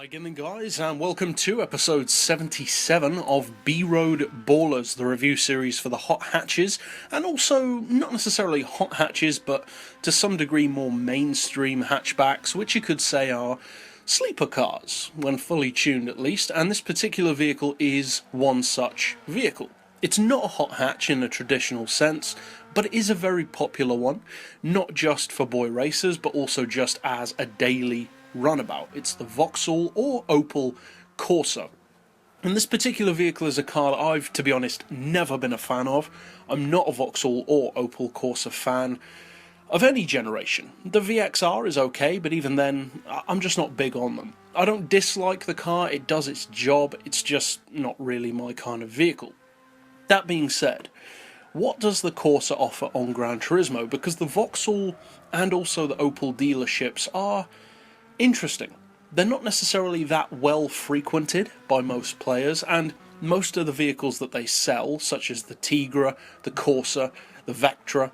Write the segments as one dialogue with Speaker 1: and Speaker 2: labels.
Speaker 1: Hi again guys, and welcome to episode 77 of B-Road Ballers, the review series for the hot hatches, and also not necessarily hot hatches, but to some degree more mainstream hatchbacks, which you could say are sleeper cars, when fully tuned at least, and this particular vehicle is one such vehicle. It's not a hot hatch in a traditional sense, but it is a very popular one, not just for boy racers, but also just as a daily runabout. It's the Vauxhall or Opel Corsa. And this particular vehicle is a car that I've, to be honest, never been a fan of. I'm not a Vauxhall or Opel Corsa fan of any generation. The VXR is okay, but even then, I'm just not big on them. I don't dislike the car, it does its job, it's just not really my kind of vehicle. That being said, what does the Corsa offer on Gran Turismo? Because the Vauxhall and also the Opel dealerships are interesting. They're not necessarily that well frequented by most players, and most of the vehicles that they sell, such as the Tigra, the Corsa, the Vectra,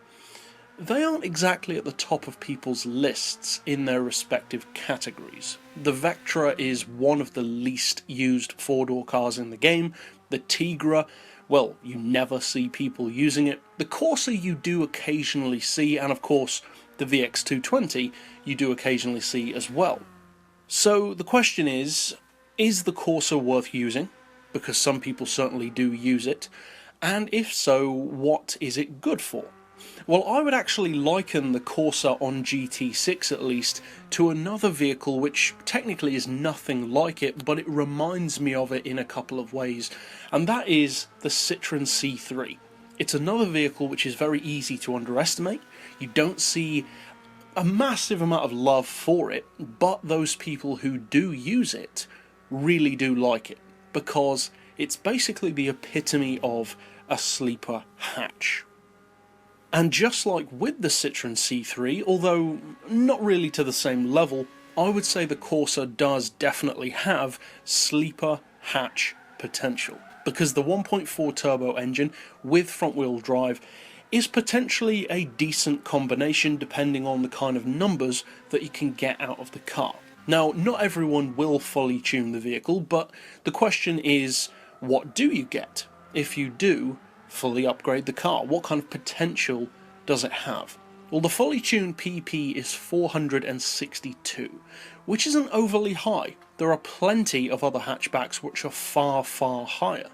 Speaker 1: they aren't exactly at the top of people's lists in their respective categories. The Vectra is one of the least used four-door cars in the game. The Tigra, well, you never see people using it. The Corsa you do occasionally see, and of course the VX220 you do occasionally see as well. So the question is the Corsa worth using? Because some people certainly do use it. And if so, what is it good for? Well, I would actually liken the Corsa on GT6 at least to another vehicle which technically is nothing like it, but it reminds me of it in a couple of ways, and that is the Citroen C3. It's another vehicle which is very easy to underestimate. You don't see a massive amount of love for it, but those people who do use it really do like it, because it's basically the epitome of a sleeper hatch. And just like with the Citroen C3, although not really to the same level, I would say the Corsa does definitely have sleeper hatch potential, because the 1.4 turbo engine with front-wheel drive is potentially a decent combination depending on the kind of numbers that you can get out of the car. Now, not everyone will fully tune the vehicle, but the question is, what do you get? If you do fully upgrade the car, what kind of potential does it have? Well, the fully tuned PP is 462, which isn't overly high. There are plenty of other hatchbacks which are far, far higher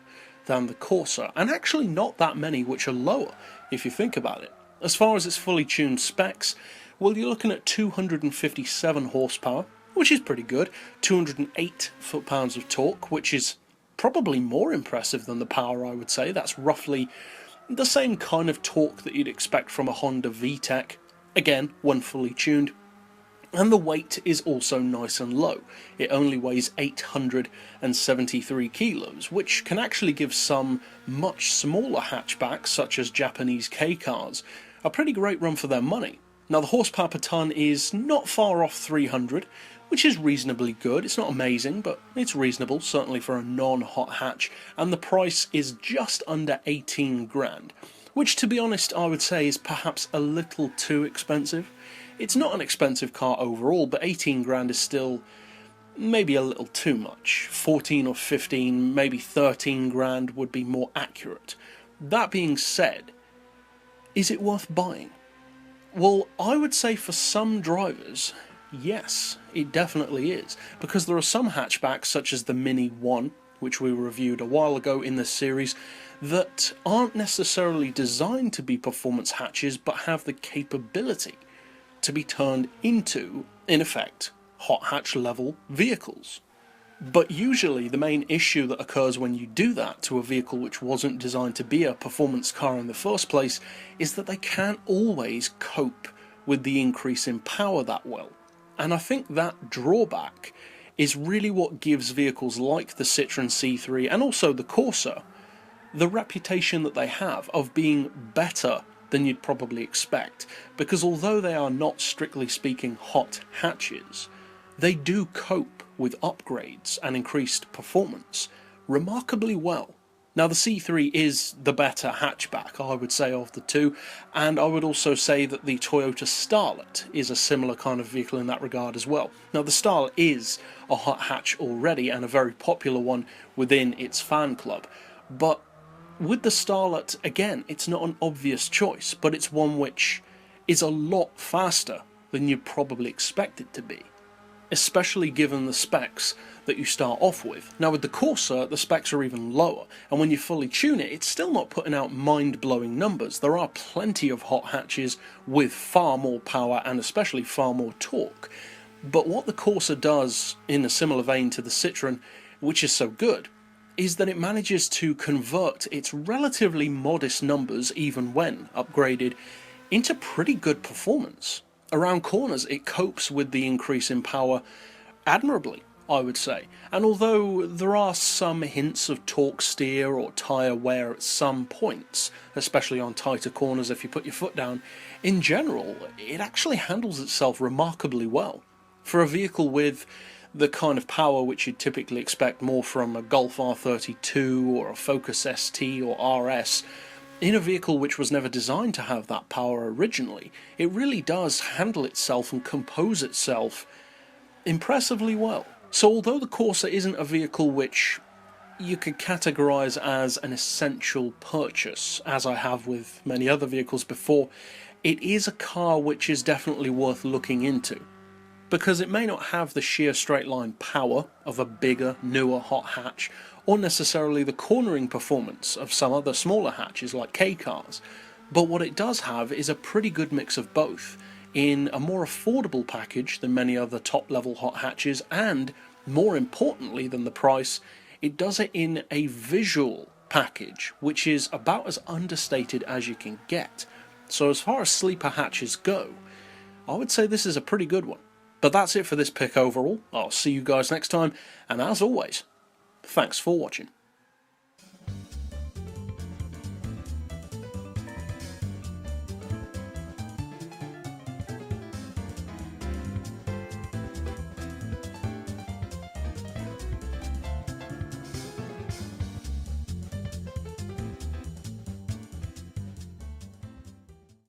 Speaker 1: than the Corsa, and actually not that many which are lower, if you think about it. As far as its fully tuned specs, well, you're looking at 257 horsepower, which is pretty good, 208 foot-pounds of torque, which is probably more impressive than the power, I would say. That's roughly the same kind of torque that you'd expect from a Honda VTEC, again, when fully tuned. And the weight is also nice and low. It only weighs 873 kilos, which can actually give some much smaller hatchbacks, such as Japanese K cars, a pretty great run for their money. Now, the horsepower per tonne is not far off 300, which is reasonably good. It's not amazing, but it's reasonable, certainly for a non-hot hatch, and the price is just under 18 grand, which, to be honest, I would say is perhaps a little too expensive. It's not an expensive car overall, but 18 grand is still maybe a little too much. 14 or 15, maybe 13 grand would be more accurate. That being said, is it worth buying? Well, I would say for some drivers, yes, it definitely is, because there are some hatchbacks, such as the Mini 1, which we reviewed a while ago in this series, that aren't necessarily designed to be performance hatches, but have the capability to be turned into, in effect, hot hatch level vehicles. But usually the main issue that occurs when you do that to a vehicle which wasn't designed to be a performance car in the first place is that they can't always cope with the increase in power that well. And I think that drawback is really what gives vehicles like the Citroen C3 and also the Corsa the reputation that they have of being better than you'd probably expect, because although they are not strictly speaking hot hatches, they do cope with upgrades and increased performance remarkably well. Now the C3 is the better hatchback, I would say, of the two, and I would also say that the Toyota Starlet is a similar kind of vehicle in that regard as well. Now the Starlet is a hot hatch already, and a very popular one within its fan club, but with the Starlet, again, it's not an obvious choice, but it's one which is a lot faster than you'd probably expect it to be, especially given the specs that you start off with. Now with the Corsa, the specs are even lower, and when you fully tune it, it's still not putting out mind-blowing numbers. There are plenty of hot hatches with far more power and especially far more torque. But what the Corsa does, in a similar vein to the Citroen, which is so good, is that it manages to convert its relatively modest numbers, even when upgraded, into pretty good performance. Around corners, it copes with the increase in power admirably, I would say. And although there are some hints of torque steer or tyre wear at some points, especially on tighter corners if you put your foot down, in general, it actually handles itself remarkably well. For a vehicle with the kind of power which you'd typically expect more from a Golf R32 or a Focus ST or RS, in a vehicle which was never designed to have that power originally, it really does handle itself and compose itself impressively well. So although the Corsa isn't a vehicle which you could categorise as an essential purchase, as I have with many other vehicles before, it is a car which is definitely worth looking into, because it may not have the sheer straight line power of a bigger, newer hot hatch, or necessarily the cornering performance of some other smaller hatches like K cars, but what it does have is a pretty good mix of both, in a more affordable package than many other top-level hot hatches, and, more importantly than the price, it does it in a visual package, which is about as understated as you can get. So as far as sleeper hatches go, I would say this is a pretty good one. But that's it for this pick overall. I'll see you guys next time, and as always, thanks for watching.